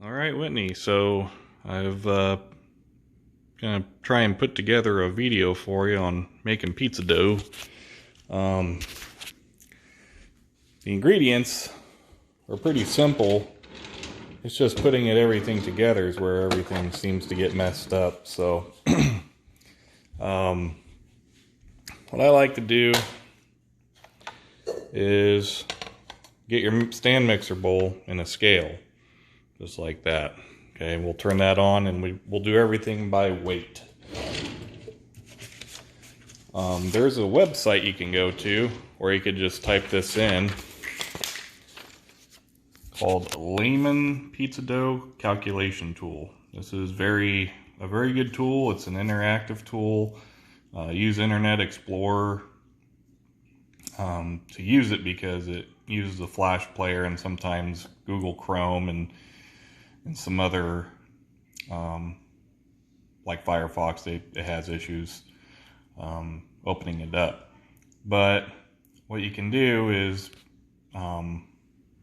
All right, Whitney. So I've gonna try and put together a video for you on making pizza dough. Um, the ingredients are pretty simple. It's just putting everything together is where everything seems to get messed up. So what I like to do is get your stand mixer bowl in a scale, just like that. Okay, we'll turn that on and we'll do everything by weight. There's a website you can go to, or you could just type this in, called Layman Pizza Dough Calculation Tool. This is a very good tool. It's an interactive tool. Use Internet Explorer to use it because it uses the Flash player and sometimes Google Chrome and some other like Firefox, it has issues opening it up. But what you can do is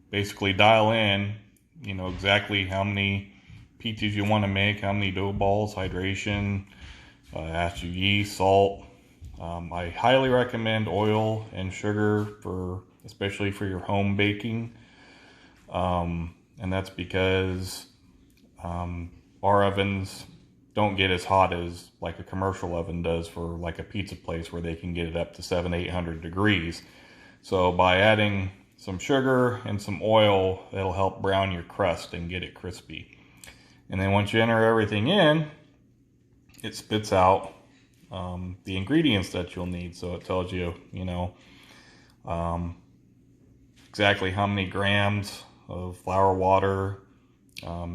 basically dial in, exactly how many pizzas you want to make, how many dough balls, hydration, ask you yeast, salt. I highly recommend oil and sugar especially for your home baking. And that's because our ovens don't get as hot as like a commercial oven does for like a pizza place where they can get it up to 700-800 degrees. So by adding some sugar and some oil, that'll help brown your crust and get it crispy. And then once you enter everything in, it spits out the ingredients that you'll need. So it tells you, exactly how many grams of flour, water,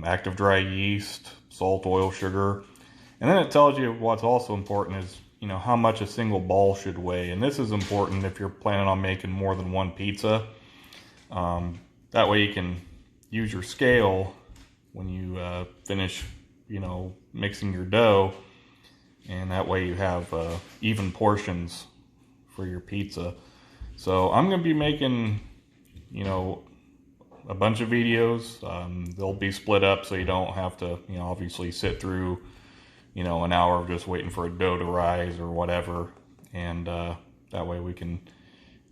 active dry yeast, salt, oil, sugar. And then it tells you what's also important is, how much a single ball should weigh. And this is important if you're planning on making more than one pizza. That way you can use your scale when you finish, mixing your dough. And that way you have even portions for your pizza. So I'm going to be making, a bunch of videos. They'll be split up so you don't have to, obviously sit through, an hour of just waiting for a dough to rise or whatever. And that way we can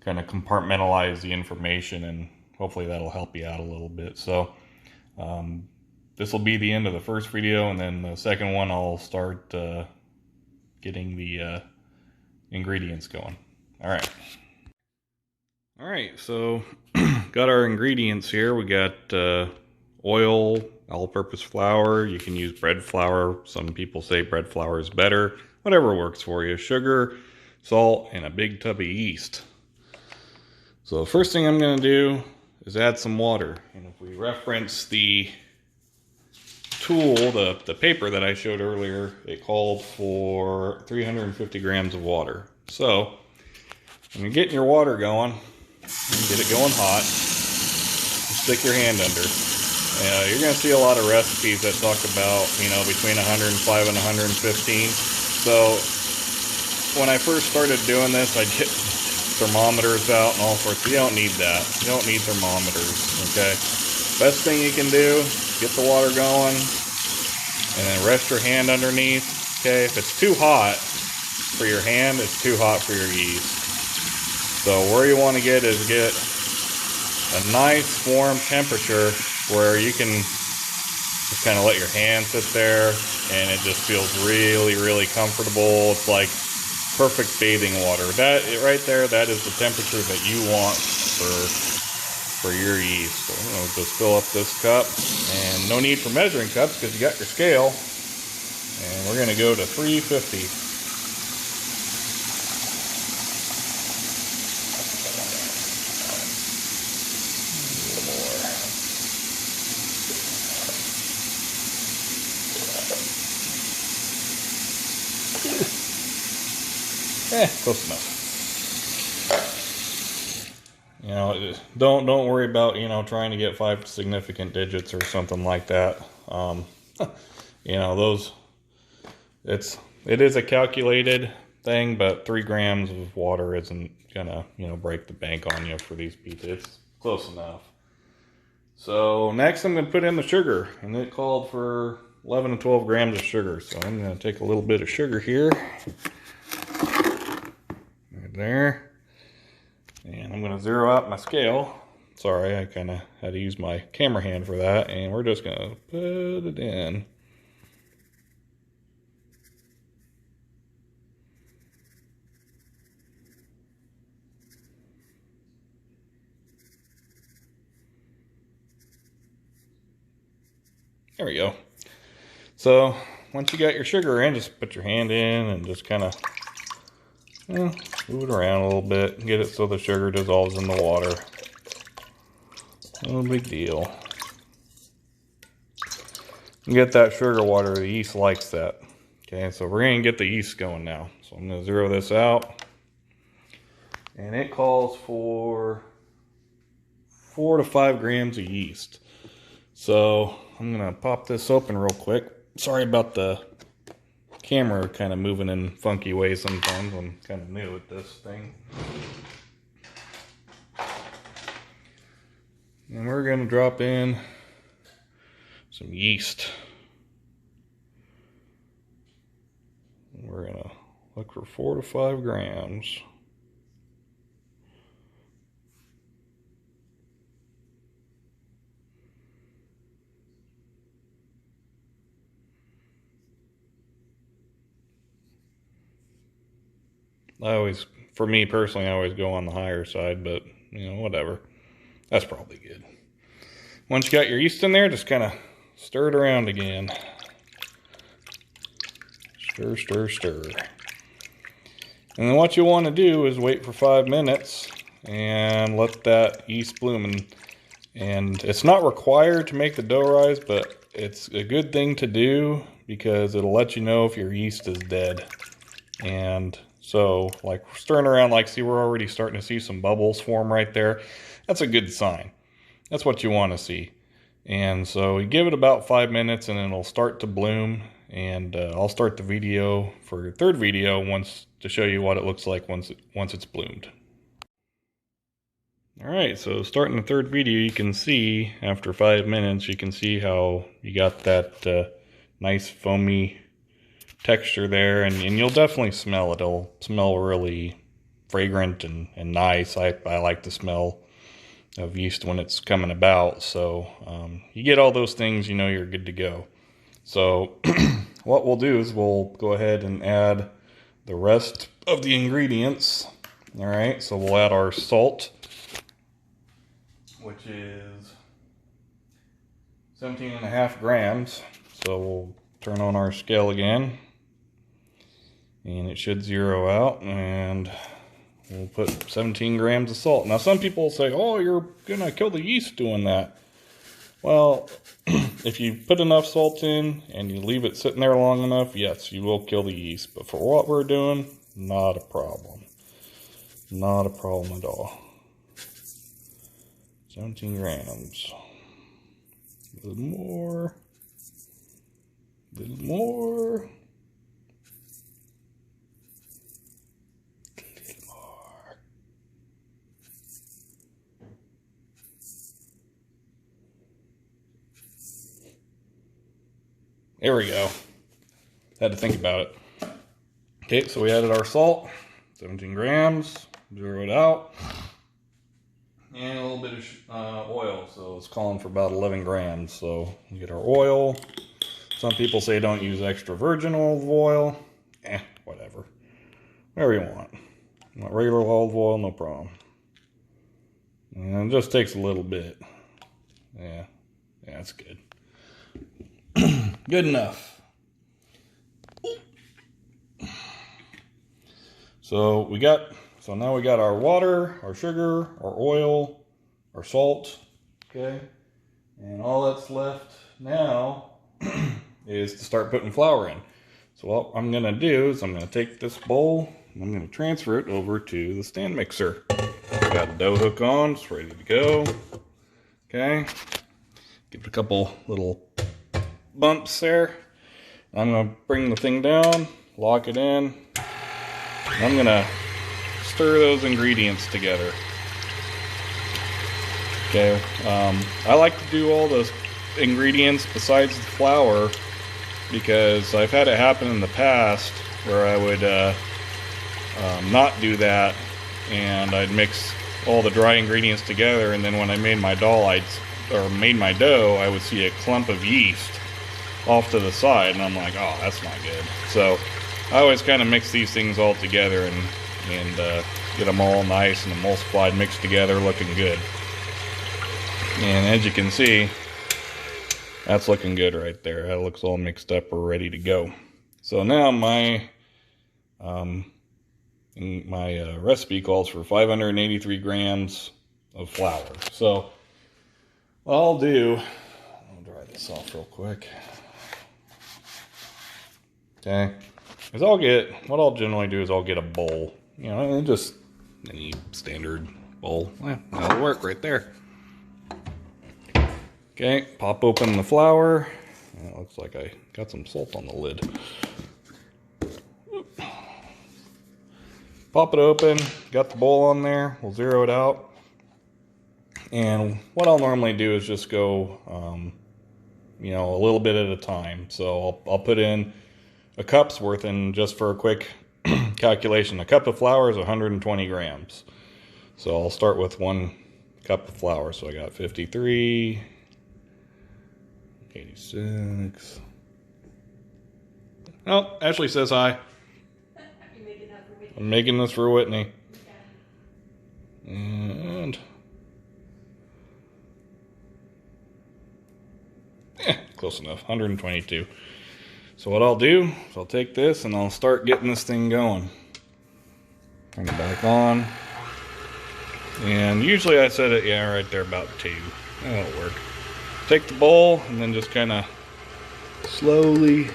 kind of compartmentalize the information, and hopefully that'll help you out a little bit. So this will be the end of the first video, and then the second one I'll start getting the ingredients going. All right, so got our ingredients here. We got oil, all-purpose flour. You can use bread flour. Some people say bread flour is better. Whatever works for you. Sugar, salt, and a big tub of yeast. So the first thing I'm going to do is add some water. And if we reference the tool, the paper that I showed earlier, it called for 350 grams of water. So when you're getting your water going, get it going hot, stick your hand under. You're going to see a lot of recipes that talk about, between 105 and 115. So when I first started doing this, I'd get thermometers out and all sorts. You don't need that. You don't need thermometers, okay? Best thing you can do, get the water going, and then rest your hand underneath, okay? If it's too hot for your hand, it's too hot for your yeast. So where you want to get a nice warm temperature where you can just kind of let your hand sit there and it just feels really, really comfortable. It's like perfect bathing water. That right there, that is the temperature that you want for your yeast. So just fill up this cup, and no need for measuring cups because you got your scale. And we're going to go to 350. Close enough. Don't worry about, trying to get 5 significant digits or something like that. It is a calculated thing, but 3 grams of water isn't gonna, break the bank on you for these pizzas. It's close enough. So next I'm going to put in the sugar, and it called for 11 to 12 grams of sugar. So I'm going to take a little bit of sugar here, right there, and I'm going to zero out my scale. Sorry, I kind of had to use my camera hand for that, and we're just going to put it in. There we go. So once you got your sugar in, just put your hand in and just kind of move it around a little bit and get it so the sugar dissolves in the water. No big deal. You get that sugar water, the yeast likes that. Okay, so we're going to get the yeast going now. So I'm going to zero this out. And it calls for 4 to 5 grams of yeast. So I'm going to pop this open real quick. Sorry about the camera kind of moving in funky ways sometimes. I'm kind of new at this thing. And we're going to drop in some yeast. We're going to look for 4 to 5 grams. For me personally, I always go on the higher side, but you know, whatever. That's probably good. Once you got your yeast in there, just kind of stir it around again. Stir, stir, stir. And then what you want to do is wait for 5 minutes and let that yeast bloom. And it's not required to make the dough rise, but it's a good thing to do because it'll let you know if your yeast is dead. And so, like, stirring around, like, see, we're already starting to see some bubbles form right there. That's a good sign. That's what you want to see. And so you give it about 5 minutes and it'll start to bloom. And I'll start the video for your third video to show you what it looks like once it's bloomed. All right, so starting the third video, you can see after 5 minutes, you can see how you got that nice foamy texture there, and you'll definitely smell it. It'll smell really fragrant and nice. I like the smell of yeast when it's coming about. So you get all those things, you know you're good to go. So what we'll do is we'll go ahead and add the rest of the ingredients. All right, so we'll add our salt, which is 17.5 grams. So we'll turn on our scale again, and it should zero out, and we'll put 17 grams of salt. Now some people say, oh, you're gonna kill the yeast doing that. Well, if you put enough salt in and you leave it sitting there long enough, yes, you will kill the yeast. But for what we're doing, not a problem. Not a problem at all. 17 grams. A little more. A little more. A little more. There we go. Had to think about it. Okay, so we added our salt, 17 grams, zero it out, and a little bit of oil. So it's calling for about 11 grams. So we get our oil. Some people say don't use extra virgin olive oil. Whatever. Whatever you want. You want regular olive oil, no problem. And it just takes a little bit. Yeah, that's good. Good enough. So now we got our water, our sugar, our oil, our salt, okay? And all that's left now is to start putting flour in. So what I'm gonna do is I'm gonna take this bowl and I'm gonna transfer it over to the stand mixer. Got a dough hook on, it's ready to go. Okay, give it a couple little bumps there. I'm gonna bring the thing down, lock it in. I'm gonna stir those ingredients together. Okay, I like to do all the ingredients besides the flour because I've had it happen in the past where I would not do that, and I'd mix all the dry ingredients together, and then when I made my dough, I would see a clump of yeast off to the side, and I'm like, oh, that's not good. So I always kind of mix these things all together and get them all nice and emulsified, mixed together, looking good. And as you can see, that's looking good right there. That looks all mixed up. We're ready to go. So now my recipe calls for 583 grams of flour. So what I'll do, I'll dry this off real quick. Okay, is what I'll generally do is I'll get a bowl, you know, and just any standard bowl. Yeah, that'll work right there. Okay, pop open the flour. It looks like I got some salt on the lid. Pop it open, got the bowl on there, we'll zero it out. And what I'll normally do is just go, you know, a little bit at a time. So I'll put in a cup's worth, and just for a quick calculation, a cup of flour is 120 grams. So I'll start with 1 cup of flour. So I got 53, 86. Oh, Ashley says hi. I'm making this for Whitney. And close enough, 122. So what I'll do is I'll take this and I'll start getting this thing going. Turn it back on. And usually I set it, yeah, right there about 2. That'll work. Take the bowl and then just kind of slowly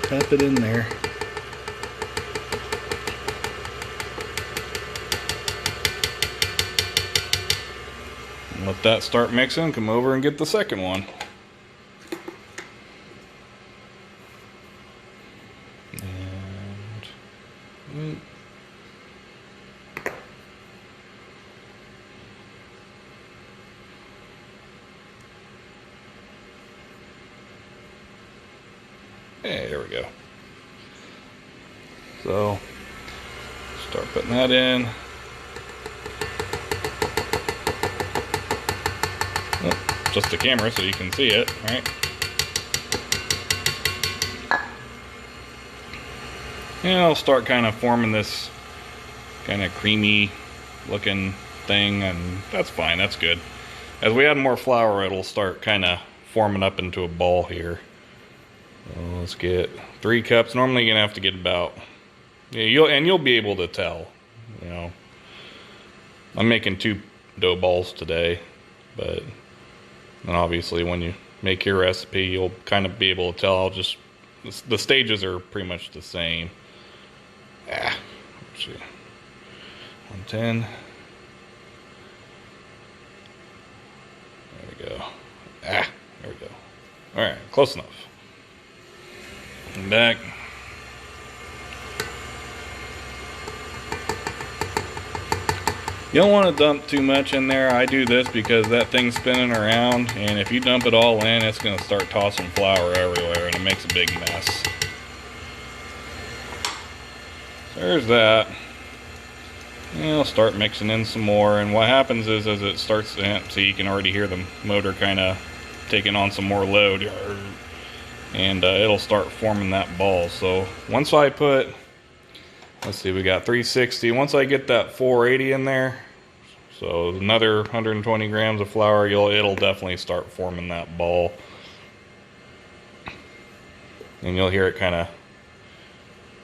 tap it in there. Let that start mixing, come over and get the second one. And hey, there we go. So start putting that in. Just the camera so you can see it, right? And I'll start kind of forming this kind of creamy looking thing, and that's fine, that's good. As we add more flour, it'll start kind of forming up into a ball here. So let's get 3 cups. Normally you're gonna have to get about, yeah, you'll be able to tell, you know. I'm making 2 dough balls today, but and obviously when you make your recipe, you'll kind of be able to tell. The stages are pretty much the same. Let's see. 110. There we go. There we go. Alright, close enough. And back. You don't want to dump too much in there. I do this because that thing's spinning around, and if you dump it all in, it's going to start tossing flour everywhere, and it makes a big mess. So there's that. And I'll start mixing in some more, and what happens is as it starts to, see, you can already hear the motor kind of taking on some more load, and it'll start forming that ball. So once I put, let's see, we got 360. Once I get that 480 in there, so another 120 grams of flour, it'll definitely start forming that ball. And you'll hear it kind of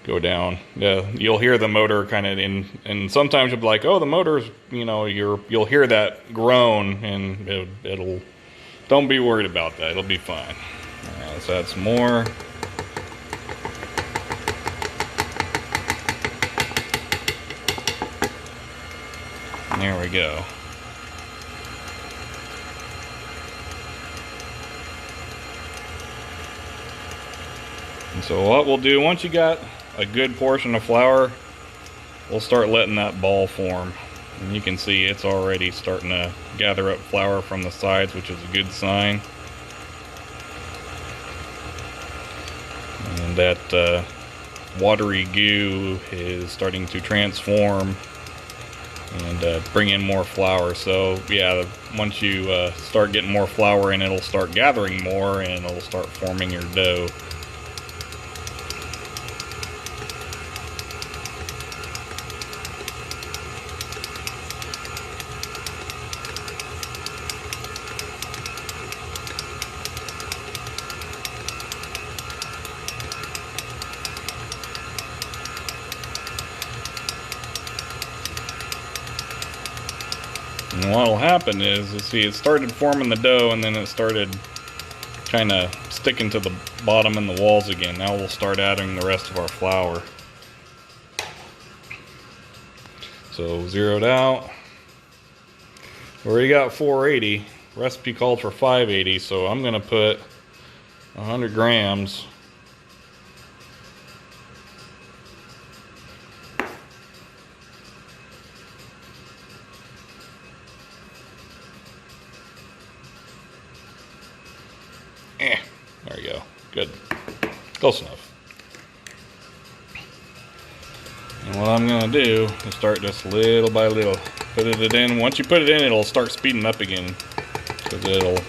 go down. Yeah, you'll hear the motor kind of in, and sometimes you'll be like, oh, the motor's, you know, you'll hear that groan, and it'll, don't be worried about that. It'll be fine. All right, let's add some more. There we go. And so what we'll do, once you got a good portion of flour, we'll start letting that ball form. And you can see it's already starting to gather up flour from the sides, which is a good sign. And that watery goo is starting to transform and bring in more flour. So yeah, once you start getting more flour in, it'll start gathering more and it'll start forming your dough. And what'll happen is, you see, it started forming the dough and then it started kind of sticking to the bottom and the walls again. Now we'll start adding the rest of our flour. So zeroed out. We already got 480. Recipe called for 580, so I'm gonna put 100 grams . There we go. Good. Close enough. And what I'm going to do is start just little by little. Put it in. Once you put it in, it'll start speeding up again. Because it'll...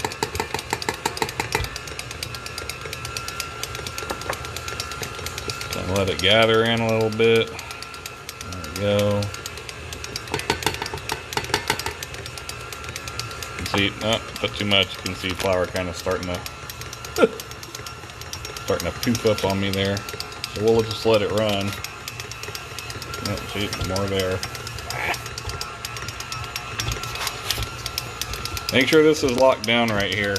let it gather in a little bit. There we go. You can see, oh, put too much. You can see flour kind of starting to poof up on me there. So we'll just let it run. Oh, see, more there. Make sure this is locked down right here,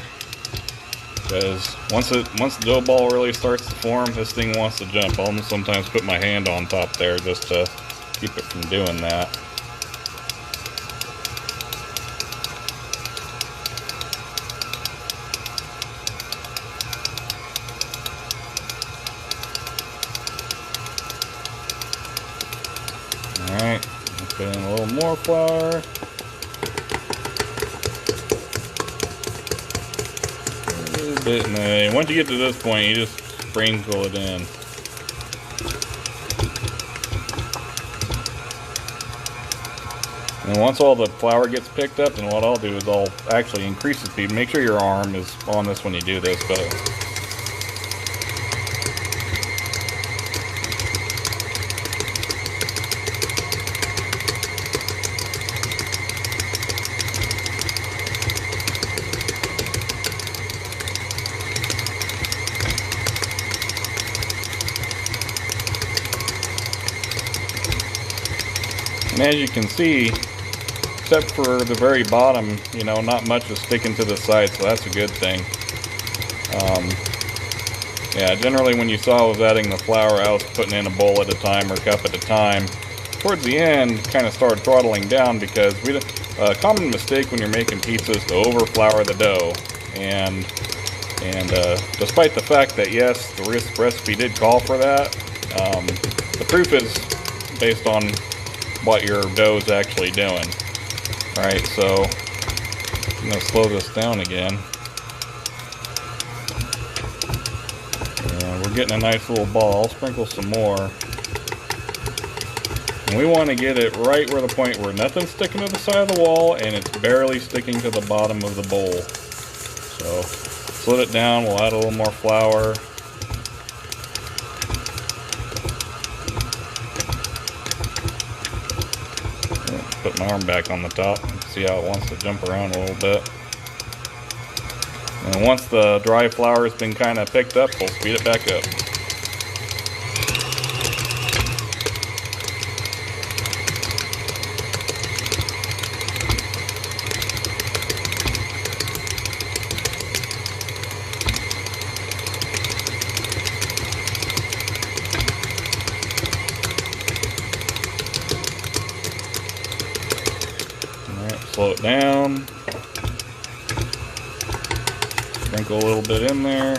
because once the dough ball really starts to form, this thing wants to jump. I'll sometimes put my hand on top there just to keep it from doing that. Alright, put in a little more flour. A little bit, and then once you get to this point, you just sprinkle it in. And once all the flour gets picked up, then what I'll do is I'll actually increase the speed. Make sure your arm is on this when you do this, but and as you can see, except for the very bottom, you know, not much is sticking to the side, so that's a good thing. Yeah, generally when you saw I was adding the flour, I was putting in a bowl at a time or cup at a time. Towards the end, kind of started throttling down because a common mistake when you're making pizza is to over flour the dough. And despite the fact that yes, the recipe did call for that, the proof is based on what your dough is actually doing. Alright, so I'm going to slow this down again. And we're getting a nice little ball. I'll sprinkle some more. And we want to get it right where the point where nothing's sticking to the side of the wall and it's barely sticking to the bottom of the bowl. So slow it down. We'll add a little more flour. Put my arm back on the top and see how it wants to jump around a little bit. And once the dry flour has been kind of picked up, we'll speed it back up. Slow it down. Sprinkle a little bit in there.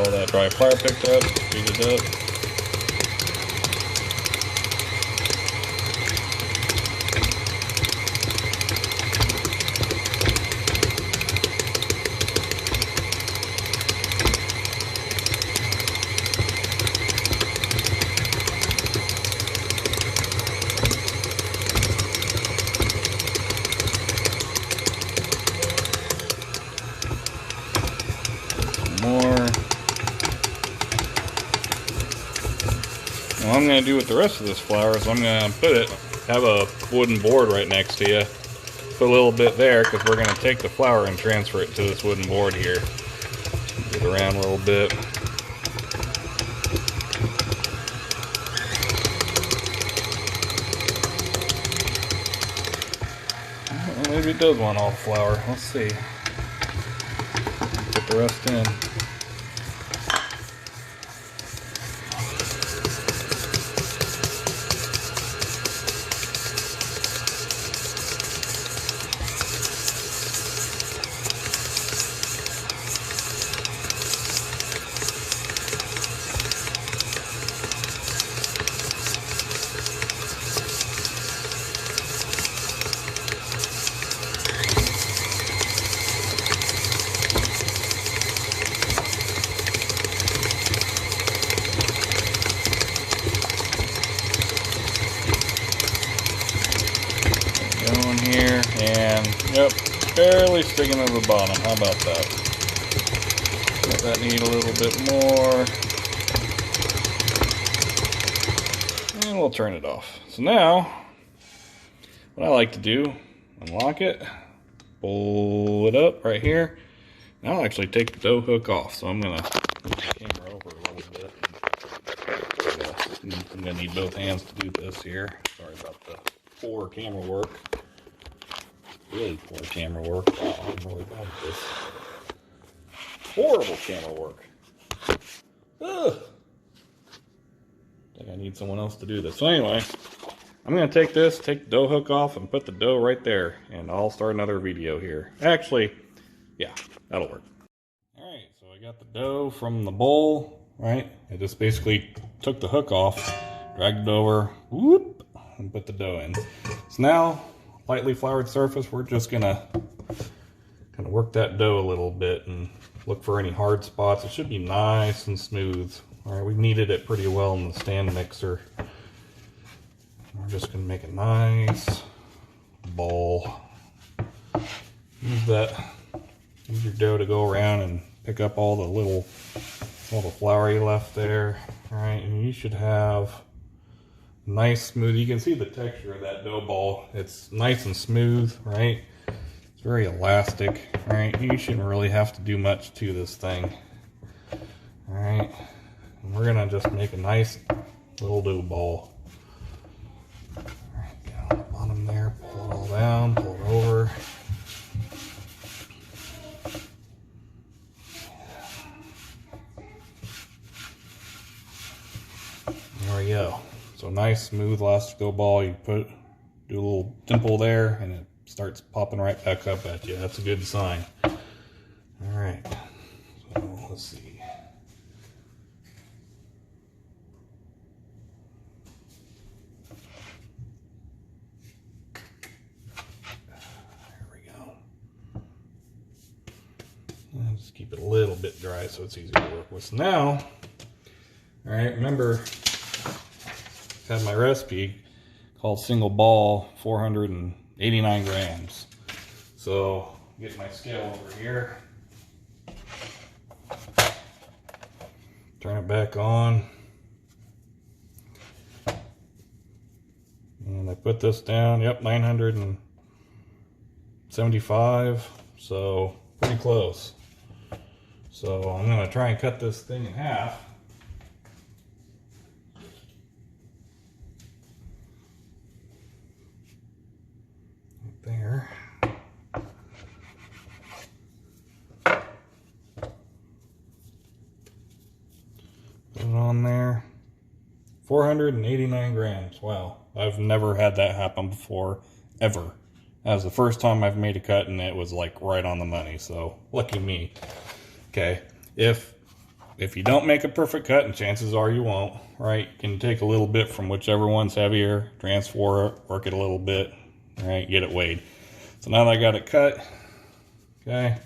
all that dry flour picked up, speed it up. More. What I'm going to do with the rest of this flour is I'm going to have a wooden board right next to you. Put a little bit there because we're going to take the flour and transfer it to this wooden board here. Move it around a little bit. Maybe it does want all the flour. Let's see. Put the rest in. Here, and yep, barely sticking to the bottom. How about that? Let that need a little bit more, and we'll turn it off. So now, what I like to do, unlock it, pull it up right here, and I'll actually take the dough hook off. So I'm gonna move the camera over a little bit. I'm gonna need both hands to do this here. Sorry about the poor camera work. Really poor camera work. Wow, I'm really bad at this. Horrible camera work. Ugh. I think I need someone else to do this. So anyway, I'm going to take the dough hook off and put the dough right there. And I'll start another video here. Actually, yeah, that'll work. Alright, so I got the dough from the bowl, right? I just basically took the hook off, dragged it over, whoop, and put the dough in. So now, lightly floured surface, we're just gonna kind of work that dough a little bit and look for any hard spots. It should be nice and smooth. All right, we kneaded it pretty well in the stand mixer. We're just gonna make a nice ball. Use your dough to go around and pick up all the flour you left there. All right, and you should have nice smooth. You can see the texture of that dough ball. It's nice and smooth, right? It's very elastic, right? You shouldn't really have to do much to this thing. All right, and we're gonna just make a nice little dough ball. All right, get on the bottom there, pull it all down, pull it over. There we go. So nice, smooth, elastic dough ball. You do a little dimple there, and it starts popping right back up at you. That's a good sign. All right. So let's see. There we go. And just keep it a little bit dry so it's easy to work with. So now, all right, remember, I had my recipe called single ball, 489 grams. So get my scale over here, turn it back on, and I put this down. Yep, 975. So pretty close. So I'm gonna try and cut this thing in half. There. Put it on there. 489 grams. Wow. I've never had that happen before, ever. That was the first time I've made a cut, and it was like right on the money. So lucky me. Okay. If if you don't make a perfect cut, and chances are you won't, right? You can take a little bit from whichever one's heavier, transfer it, work it a little bit, right? Get it weighed. So now that I got it cut, okay,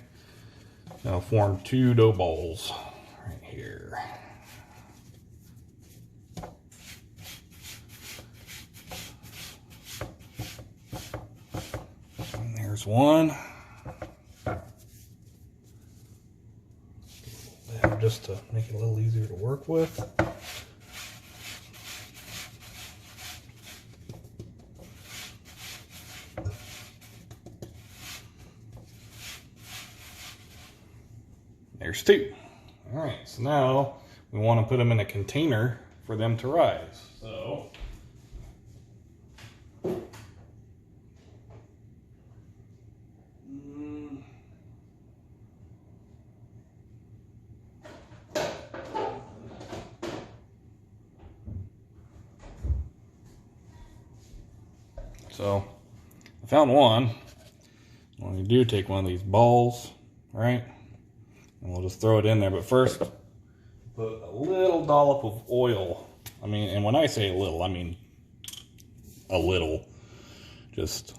I'll form 2 dough balls right here. And there's one. Just to make it a little easier to work with. There's 2. All right, so now we want to put them in a container for them to rise. So I found one. What you do, take one of these balls, right? And we'll just throw it in there. But first, put a little dollop of oil. I mean, and when I say a little, I mean a little. Just,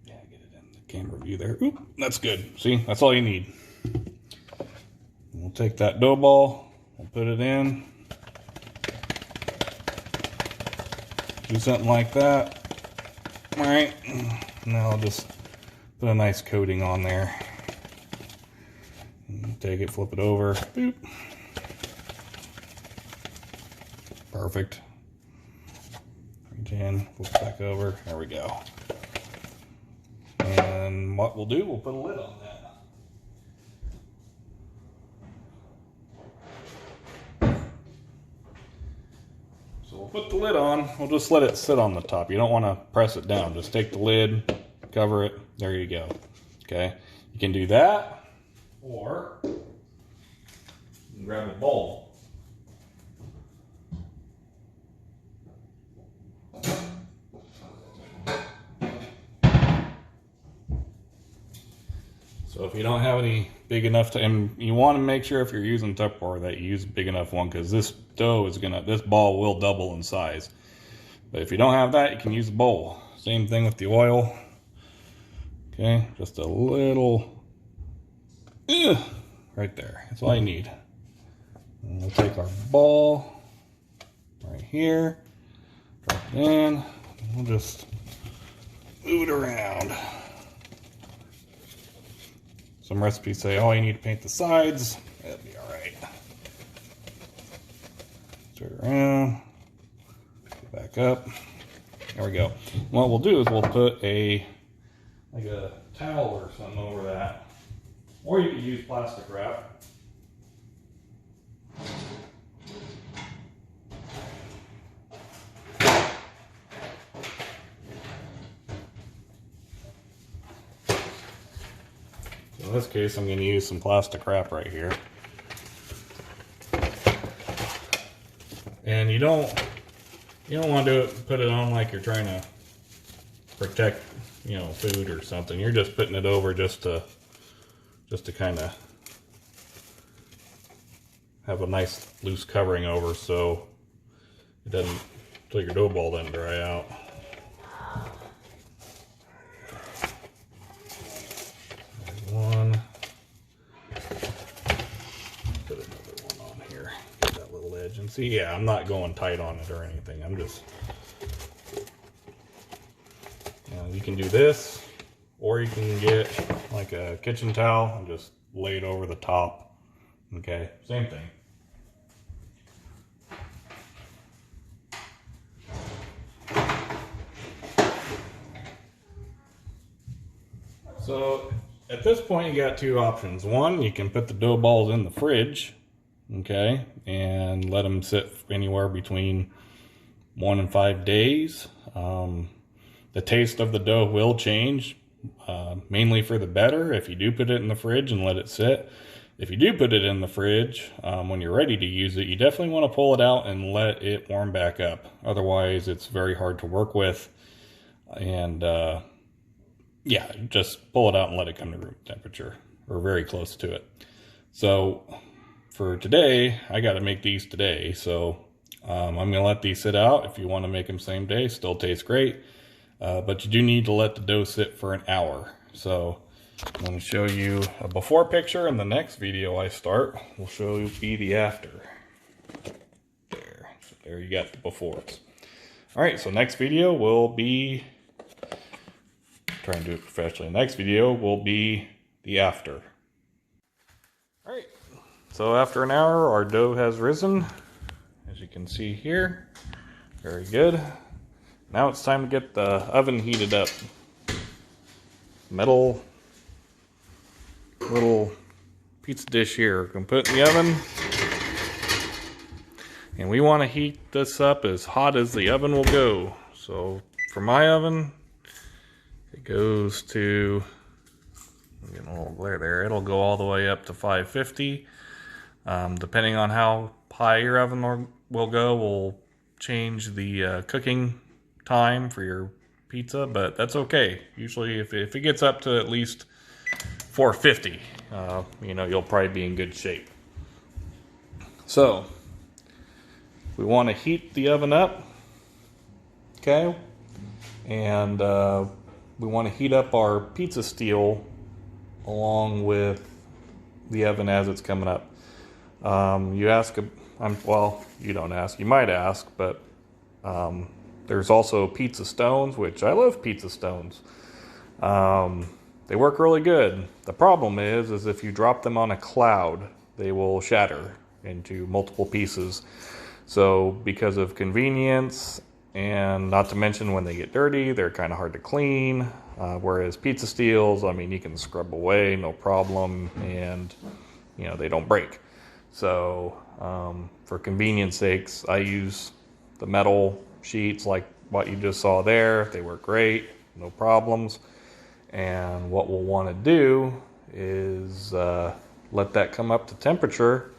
yeah, get it in the camera view there. Oop, that's good. See, that's all you need. We'll take that dough ball, we'll put it in. Do something like that. All right, now I'll just put a nice coating on there. Take it, flip it over. Boop. Perfect. Reach in, flip it back over. There we go. And what we'll do, we'll put a lid on that. So we'll put the lid on. We'll just let it sit on the top. You don't want to press it down. Just take the lid, cover it. There you go. Okay. You can do that. Or you can grab a bowl. So if you don't have any big enough to, and you want to make sure if you're using Tupperware that you use a big enough one, because this dough is this ball will double in size. But if you don't have that, you can use a bowl. Same thing with the oil. Okay, just a little. Right there. That's all you need. And we'll take our ball right here, drop it in, and we'll just move it around. Some recipes say, oh, you need to paint the sides. That'll be all right. Turn it around, get back up. There we go. What we'll do is we'll put like a towel or something over that. Or you can use plastic wrap. So in this case, I'm going to use some plastic wrap right here. And you don't want to put it on like you're trying to protect, food or something. You're just putting it over just to kind of have a nice loose covering over so it doesn't, so your dough ball doesn't dry out. There's one. Put another one on here. Get that little edge. And see, yeah, I'm not going tight on it or anything. I'm just, you can do this. Or you can get like a kitchen towel and just lay it over the top. Okay, same thing. So at this point you got 2 options. One, you can put the dough balls in the fridge, okay, and let them sit anywhere between 1 and 5 days. The taste of the dough will change. Mainly for the better if you do put it in the fridge and let it sit. If you do put it in the fridge, when you're ready to use it, you definitely want to pull it out and let it warm back up. Otherwise, it's very hard to work with. And yeah, just pull it out and let it come to room temperature or very close to it. So for today, I got to make these today. So I'm going to let these sit out. If you want to make them same day, still tastes great. But you do need to let the dough sit for an hour. So I'm going to show you a before picture, and the next video I start will show you the after. There. So there you got the befores. Alright, so next video will be, try and do it professionally. Next video will be the after. Alright, so after an hour our dough has risen, as you can see here. Very good. Now it's time to get the oven heated up. Metal little pizza dish here. Gonna put it in the oven. And we want to heat this up as hot as the oven will go. So for my oven, it goes to, I'm getting a little glare there, it'll go all the way up to 550. Depending on how high your oven will go, will change the cooking time for your pizza, but that's okay. Usually if it gets up to at least 450, you know, you'll probably be in good shape. So we want to heat the oven up, okay, and we want to heat up our pizza steel along with the oven as it's coming up. You ask, well, you don't ask, you might ask, but there's also pizza stones, which I love pizza stones. They work really good. The problem is if you drop them on a cloud, they will shatter into multiple pieces. So because of convenience, and not to mention when they get dirty, they're kind of hard to clean. Whereas pizza steels, I mean, you can scrub away, no problem, and you know, they don't break. So for convenience sakes, I use the metal sheets like what you just saw there. They work great, no problems. And what we'll want to do is let that come up to temperature,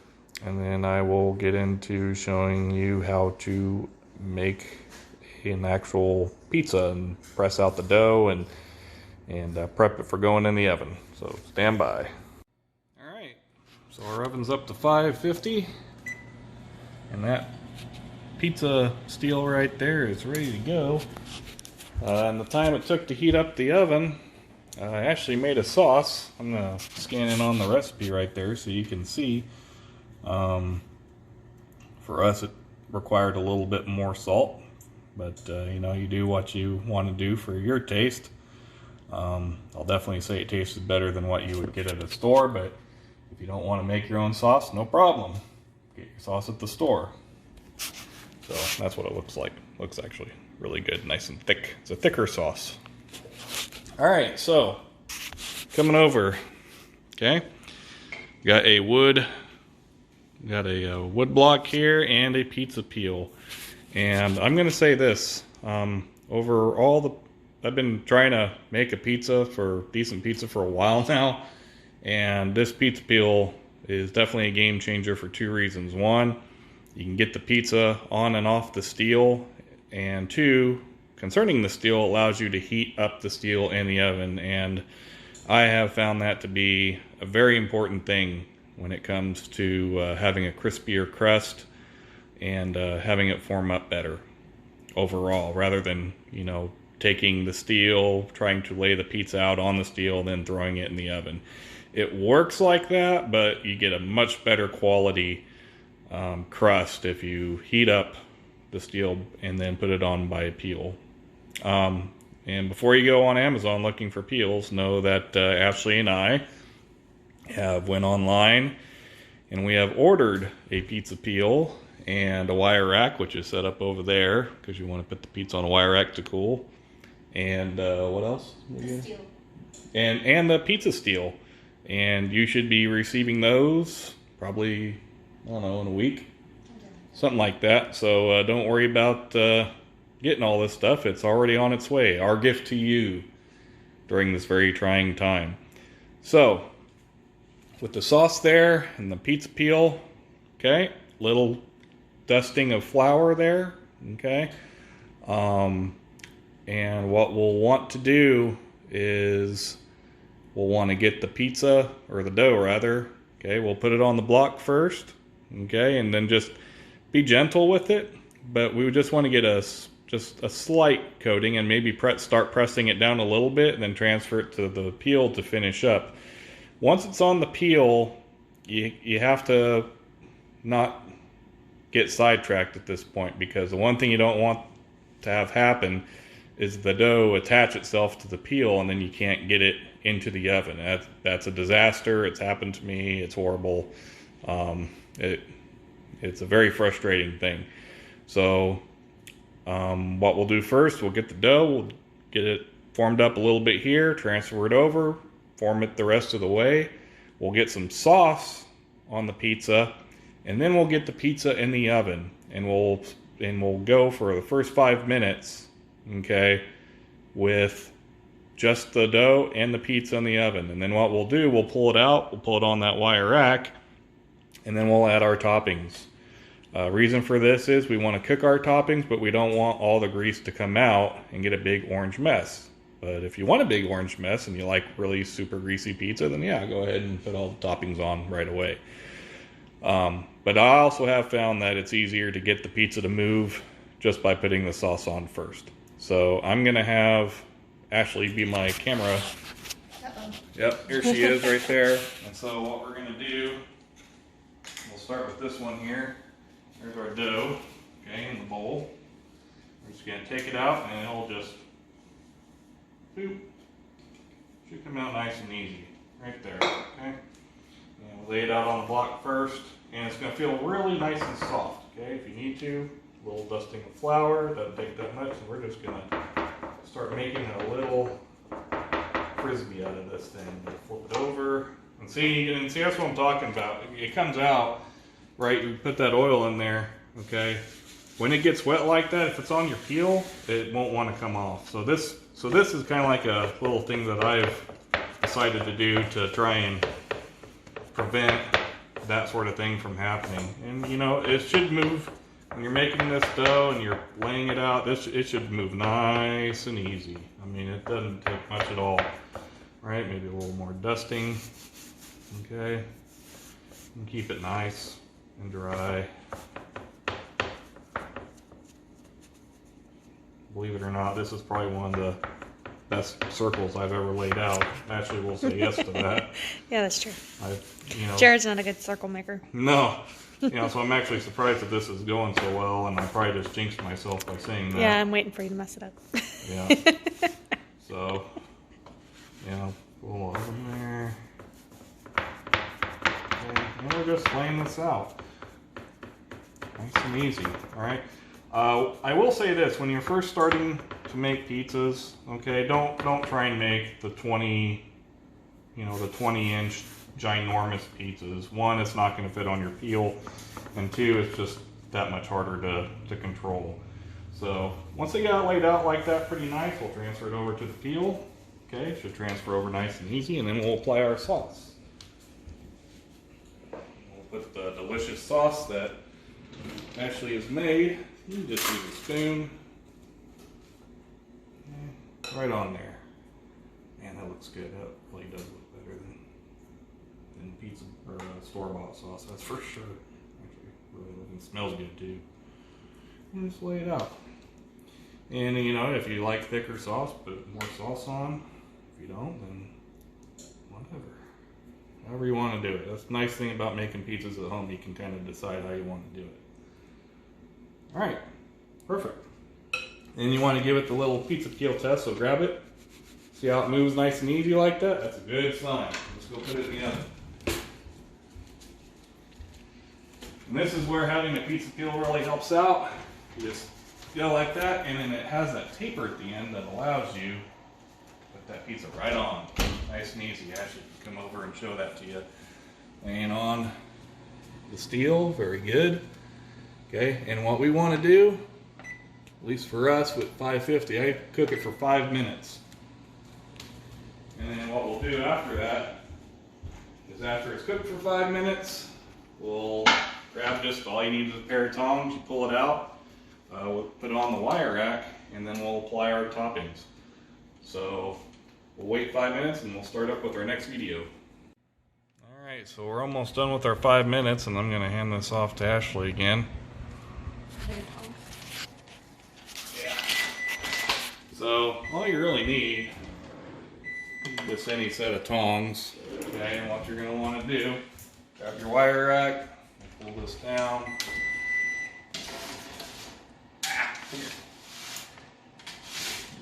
and then I will get into showing you how to make an actual pizza and press out the dough and prep it for going in the oven. So stand by. Alright, so our oven's up to 550, and that pizza steel right there is ready to go. And the time it took to heat up the oven, I actually made a sauce. I'm going to scan in on the recipe right there so you can see. For us, it required a little bit more salt, but you know, you do what you want to do for your taste. I'll definitely say it tasted better than what you would get at a store, but if you don't want to make your own sauce, no problem. Get your sauce at the store. So that's what it looks like. Looks actually really good, nice and thick. It's a thicker sauce. Alright, so coming over, okay, got a wood block here and a pizza peel. And I'm gonna say this, I've been trying to make a decent pizza for a while now, and this pizza peel is definitely a game changer for two reasons. One, you can get the pizza on and off the steel, and two, concerning the steel, allows you to heat up the steel in the oven, and I have found that to be a very important thing when it comes to having a crispier crust and having it form up better overall, rather than, you know, taking the steel, trying to lay the pizza out on the steel, then throwing it in the oven. It works like that, but you get a much better quality crust if you heat up the steel and then put it on by a peel. And before you go on Amazon looking for peels, know that Ashley and I have went online and we have ordered a pizza peel and a wire rack, which is set up over there because you want to put the pizza on a wire rack to cool. And what else? The steel. And the pizza steel. And you should be receiving those probably, I don't know, in a week. Something like that. So don't worry about getting all this stuff. It's already on its way. Our gift to you during this very trying time. So, with the sauce there and the pizza peel, okay, little dusting of flour there, okay. And what we'll want to do is we'll want to get the pizza, or the dough rather, Okay, we'll put it on the block first, okay, and then just be gentle with it. But we would just want to get just a slight coating, and maybe start pressing it down a little bit, and then transfer it to the peel to finish up. Once it's on the peel, you have to not get sidetracked at this point, because the one thing you don't want to have happen is the dough attach itself to the peel and then you can't get it into the oven. That's a disaster. It's happened to me. It's horrible. It's a very frustrating thing. So what we'll do first, we'll get the dough, we'll get it formed up a little bit here, transfer it over, form it the rest of the way. We'll get some sauce on the pizza, and then we'll get the pizza in the oven, and we'll go for the first 5 minutes, okay, with just the dough and the pizza in the oven. And then what we'll do, we'll pull it out, we'll pull it on that wire rack, and then we'll add our toppings. Reason for this is we want to cook our toppings, but we don't want all the grease to come out and get a big orange mess. But if you want a big orange mess and you like really super greasy pizza, then yeah, go ahead and put all the toppings on right away. But I also have found that it's easier to get the pizza to move just by putting the sauce on first. So I'm going to have Ashley be my camera. Uh-oh. Yep, here she is right there. And so what we're going to do, we'll start with this one here. There's our dough, okay, in the bowl. We're just going to take it out, and it'll just, boop, should come out nice and easy, right there, okay? And we'll lay it out on the block first, and it's going to feel really nice and soft, okay? If you need to, a little dusting of flour, doesn't take that much, and we're just going to start making a little frisbee out of this thing. Flip it over, and see that's what I'm talking about. It comes out, right, you put that oil in there, okay? When it gets wet like that, if it's on your peel, it won't want to come off. So this is kind of like a little thing that I've decided to do to try and prevent that sort of thing from happening. And you know, it should move when you're making this dough and you're laying it out. It should move nice and easy. I mean, it doesn't take much at all, right? Maybe a little more dusting, okay? And keep it nice and dry. Believe it or not, this is probably one of the best circles I've ever laid out. Actually, we'll say yes to that. Yeah, that's true. You know, Jared's not a good circle maker. No. You know, so I'm actually surprised that this is going so well, and I probably just jinxed myself by saying that. Yeah, I'm waiting for you to mess it up. Yeah. So, you know, pull over there. Okay, and we're just laying this out. Nice and easy, all right? I will say this, when you're first starting to make pizzas, okay, don't try and make the 20 inch ginormous pizzas. One, it's not going to fit on your peel, and two, it's just that much harder to control. So once they got it laid out like that pretty nice, we'll transfer it over to the peel. Okay, it should transfer over nice and easy, and then we'll apply our sauce. We'll put the delicious sauce that Ashley has made. You can just use a spoon. Right on there. Man, that looks good. That really does look better than pizza or store-bought sauce, that's for sure. Actually, really looking, smells good too. And just lay it out. And you know, if you like thicker sauce, put more sauce on. If you don't, then whatever. However you want to do it. That's the nice thing about making pizzas at home. You can kind of decide how you want to do it. All right, perfect. And you want to give it the little pizza peel test, so grab it. See how it moves nice and easy like that? That's a good sign. Let's go put it in the oven. And this is where having a pizza peel really helps out. You just go like that, and then it has that taper at the end that allows you to put that pizza right on. Nice and easy. Ashley can come over and show that to you. Laying on the steel, very good. Okay, and what we want to do, at least for us with 550, I cook it for 5 minutes. And then what we'll do after that is after it's cooked for 5 minutes, we'll grab just all you need is a pair of tongs, you pull it out, we'll put it on the wire rack, and then we'll apply our toppings. So we'll wait 5 minutes and we'll start up with our next video. Alright, Alright, so we're almost done with our 5 minutes, and I'm going to hand this off to Ashley again. Yeah. So, all you really need is just any set of tongs. Okay, and what you're going to want to do, grab your wire rack, pull this down.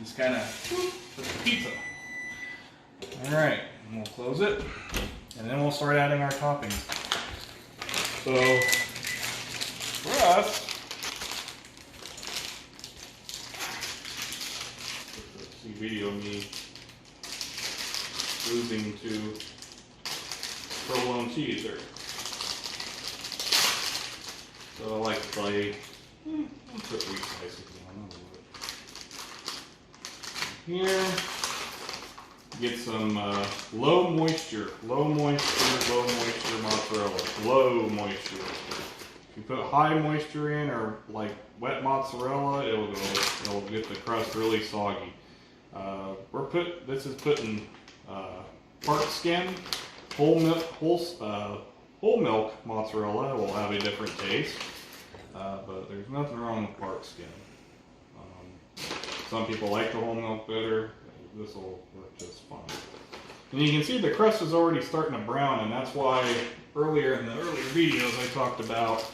Just kind of put the pizza. Alright, and we'll close it, and then we'll start adding our toppings. So, for us, see video of me losing to provolone cheese there. So I like to play, I'll put wheat slices on here. Get some low moisture mozzarella. Low moisture. If you put high moisture in, or like wet mozzarella, it'll get the crust really soggy. This is putting part skin, whole milk mozzarella will have a different taste, but there's nothing wrong with part skin. Some people like the whole milk better. This will work just fine. And you can see the crust is already starting to brown, and that's why earlier in the earlier videos I talked about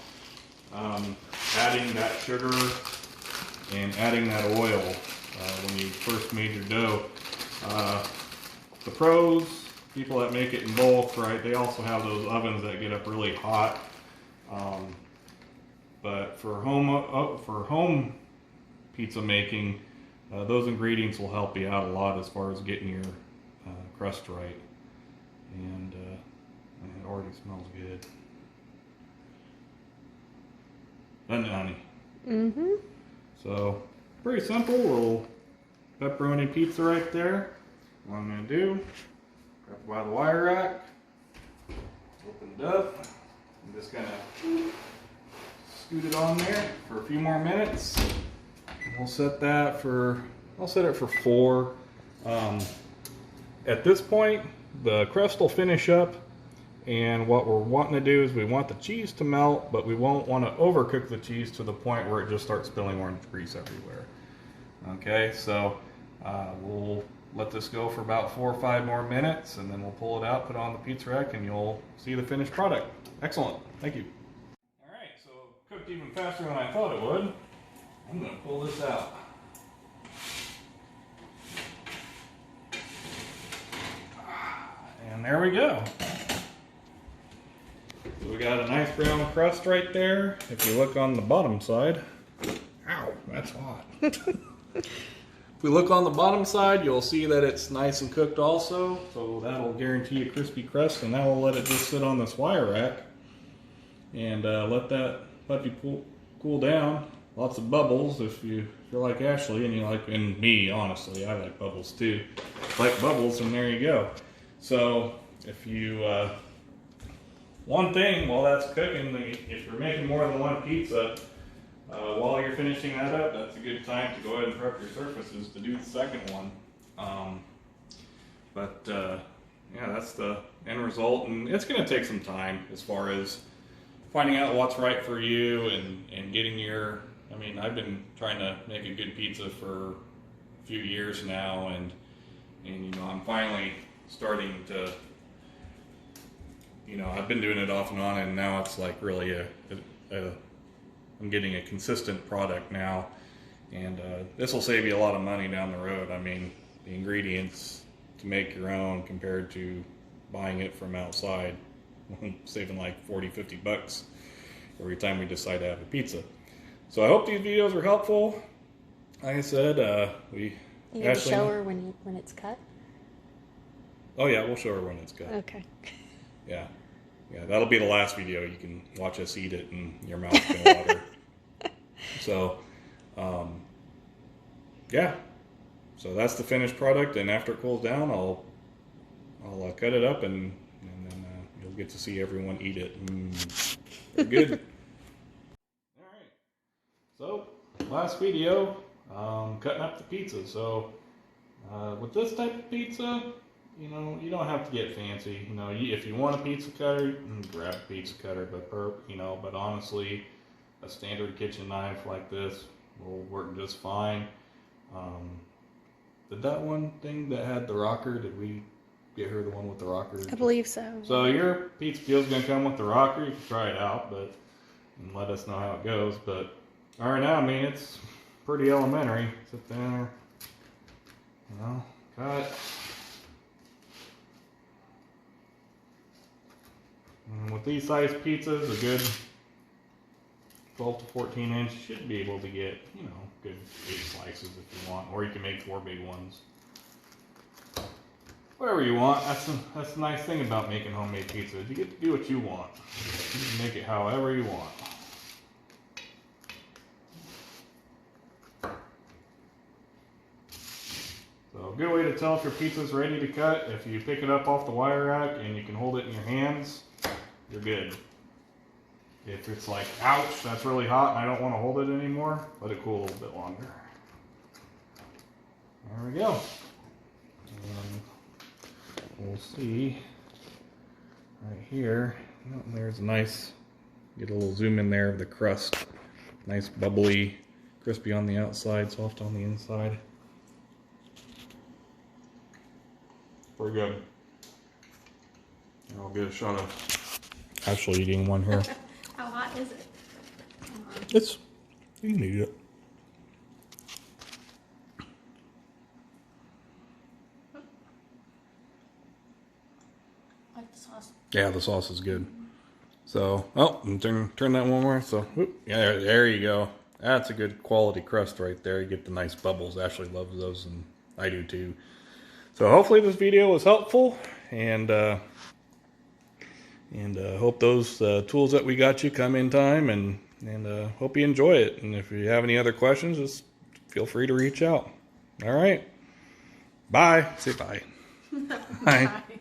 adding that sugar and adding that oil when you first made your dough. The pros, people that make it in bulk, right, they also have those ovens that get up really hot. But for home pizza making, those ingredients will help you out a lot as far as getting your crust right. And it already smells good. Doesn't it, honey? Mm-hmm. So, pretty simple. Little pepperoni pizza right there. What I'm going to do, grab it by the wire rack, open it up, and just kind of scoot it on there for a few more minutes. We'll set that for, I'll set it for 4. At this point, the crust will finish up, and what we're wanting to do is we want the cheese to melt, but we won't want to overcook the cheese to the point where it just starts spilling orange grease everywhere. Okay, so we'll let this go for about 4 or 5 more minutes, and then we'll pull it out, put it on the pizza rack, and you'll see the finished product. Excellent, thank you. Alright, so cooked even faster than I thought it would. I'm going to pull this out. And there we go. So we got a nice brown crust right there. If you look on the bottom side, ow, that's hot. If we look on the bottom side, you'll see that it's nice and cooked also. So that'll guarantee a crispy crust, and now we'll let it just sit on this wire rack and let that puppy cool down. Lots of bubbles if you're like Ashley, and me, honestly, I like bubbles too. Like bubbles, and there you go. So if you, one thing while that's cooking, if you're making more than one pizza, while you're finishing that up, that's a good time to go ahead and prep your surfaces to do the second one. Yeah, that's the end result, and it's going to take some time as far as finding out what's right for you and getting your, I mean, I've been trying to make a good pizza for a few years now, and you know, I'm finally starting to, you know, I've been doing it off and on, and now it's like really I'm getting a consistent product now, and this will save you a lot of money down the road. I mean, the ingredients to make your own compared to buying it from outside, saving like $40-50 every time we decide to have a pizza. So I hope these videos were helpful. Like I said, You gonna show her when it's cut? Oh yeah, we'll show her when it's cut. Okay. Yeah, that'll be the last video. You can watch us eat it, and your mouth can water. So, yeah. So that's the finished product, and after it cools down, I'll cut it up, and then you'll get to see everyone eat it. They're good. All right. So last video, cutting up the pizza. So with this type of pizza, you know, you don't have to get fancy. You know, if you want a pizza cutter, you can grab a pizza cutter. But honestly, a standard kitchen knife like this will work just fine. Did that one thing that had the rocker, did we get her the one with the rocker? I believe so. So your pizza peel's gonna come with the rocker. You can try it out, and let us know how it goes. But all right, now I mean it's pretty elementary. Sit there, you know, cut. And with these size pizzas, a good 12 to 14 inch, you should be able to get, you know, good 8 slices if you want, or you can make 4 big ones. Whatever you want. That's the nice thing about making homemade pizza. You get to do what you want. You can make it however you want. So a good way to tell if your pizza's ready to cut, if you pick it up off the wire rack and you can hold it in your hands, you're good. If it's like, ouch, that's really hot and I don't want to hold it anymore, let it cool a little bit longer. There we go. And we'll see right here. Oh, there's a nice, get a little zoom in there of the crust. Nice bubbly, crispy on the outside, soft on the inside. Pretty good. And I'll get a shot of actually eating one here. How hot is it? It's, you can eat it. I like the sauce. Yeah, the sauce is good. So, oh, and turn that one more. So, whoop, yeah, there you go. That's a good quality crust right there. You get the nice bubbles. Ashley loves those, and I do too. So, hopefully this video was helpful, and hope those tools that we got you come in time, and hope you enjoy it. And if you have any other questions, just feel free to reach out. All right. Bye. Say bye. Bye. Bye.